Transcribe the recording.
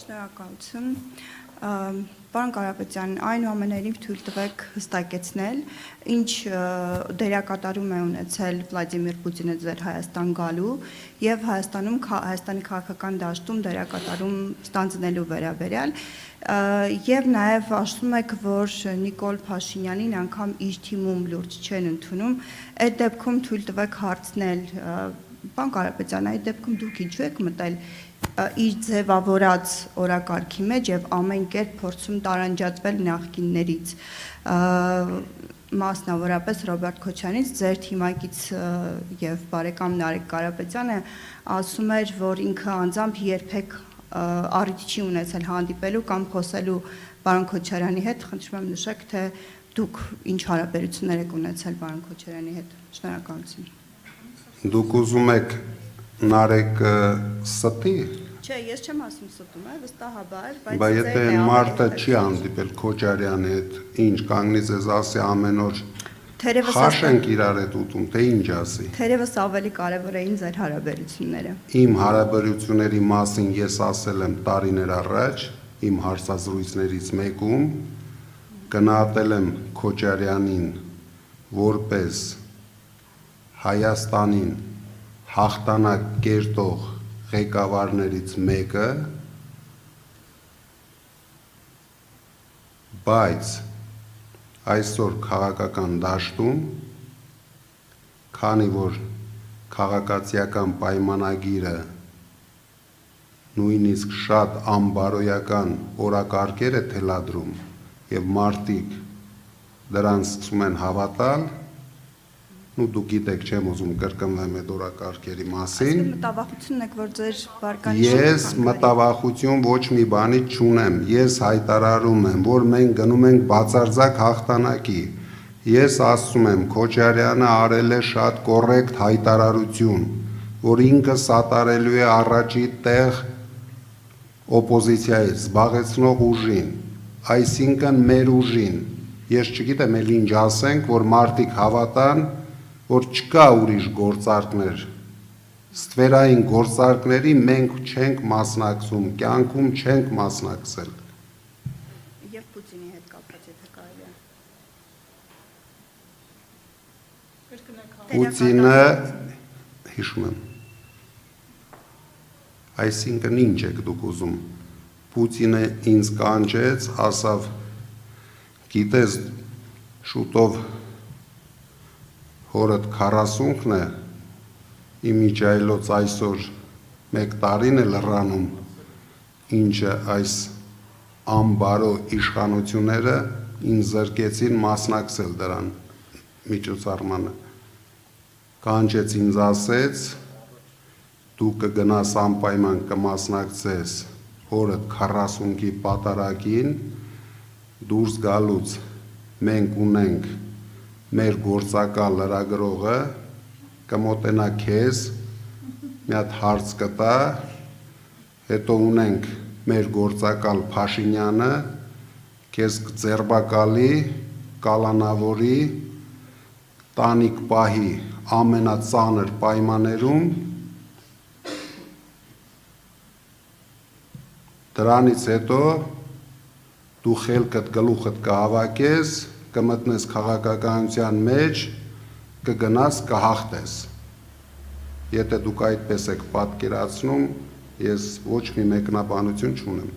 Շնորհակալություն։ Պարոն Կարապետյան, այնուամենայնիվ թույլ տվեք հստակեցնել, ինչ դերակատարում է ունեցել Վլադիմիր Պուտինը ձեր Հայաստան գալու եւ Հայաստանի քաղաքական դաշտում դերակատարում ստանձնելու վերաբերյալ, եւ նաեւ ասում եք, որ Նիկոլ Փաշինյանին անգամ իր թիմում լուրջ չեն ընդունում, այդ դեպքում թույլ տվեք հարցնել, պարոն Կարապետյան, այդ դեպքում դուք ինչու եք մտել իր ձևավորած օրակարգի մեջ եւ ամեն կերպ փորձում տարանջատվել նախկիններից, մասնավորապես Ռոբերտ Քոչարյանից, ձեր թիմակից եւ բարեկամ Նարեկ Կարապետյանը ասում էր, որ ինքը անձամբ երբեք առիթ չի ունեցել հանդիպելու կամ խոսելու պարոն Քոչարյանի հետ, խնդրում եմ նշեք, թե դուք ինչ հարաբերություններ եք ունեցել պարոն Քոչարյանի հետ։ Շնորհակալություն։ Դուք ուզում եք Նարեկը ստի։ Չէ, ես չեմ ասում ստում, վստահաբար, բայց եթե մարդը չի հանդիպել Քոչարյանի հետ, ինչ կանգնից ես ասի ամեն օր խաշ ենք իրար հետ ուտում, թե ինչ ասի։ Թերևս ավելի կարևոր էին ձեր հարաբերությունները։ Իմ հարաբերությունների մասին ես ասել եմ տարիներ առաջ, իմ հարցազրույցներից մեկում գնահատել եմ Քոչարյանին որպես Հայաստանին հաղթանակ կերտող ղեկավարներից մեկը, բայց այսօր քաղաքական դաշտում, քանի որ քաղաքացիական պայմանագիրը նույնիսկ շատ անբարոյական օրակարգեր է թելադրում եւ մարդիկ դրանց սկսում են հավատալ, դուք գիտեք, չեմ ուզում կրկնվեմ այդ օրակարգերի մասին։ Մտավախությունն եք, որ ձեր բարկանիշը։ Ես մտավախություն ոչ մի բանից չունեմ։ Ես հայտարարում եմ, որ մենք գնում ենք բացարձակ հաղթանակի։ Ես ասում եմ, Քոչարյանը արել է շատ կոռեկտ հայտարարություն, որ ինքը սատարելու է առաջի տեղ օպոզիցիայից զբաղեցնող ուժին, այսինքն մեր ուժին։ Ես չգիտեմ, էլ ինչ ասենք, որ մարդիկ հավատան, որ չկա ուրիշ գործարքներ, ստվերային գործարքների մենք չենք մասնակցում, կյանքում չենք մասնակցել։ Եվ Պուտինի հետ կապված եթե կարելի է։ Պուտինը, հիշում եմ, այսինքն ինչ եք դուք ուզում, Պուտինը ինձ կանչեց, ասավ, գիտես, շուտով հորդ 40-ն է, իմիջայլոց այսօր 1 տարին է լռանում, ինչը այս անբարո իշխանությունները ինձ զրկեցին մասնակցել դրան միջոցառմանը։ Կանչեց ինձ ասեց, դու կգնաս անպայման կմասնակցես հորդ 40-ի պատարագին, դուրս գալուց մենք ունենք մեր գործակալ լրագրողը կմոտենա քեզ, մի հատ հարց կտա, հետո ունենք մեր գործակալ Փաշինյանը, քեզ կձերբակալի, կալանավորի, տանիք պահի ամենածանր պայմաններում, դրանից հետո դու խելքդ գլուխդ կհավաքես, կմտնես քաղաքականության մեջ, կգնաս կհաղթես։ Եթե դուք այդպես եք պատկերացնում, ես ոչ մի մեկնաբանություն չունեմ։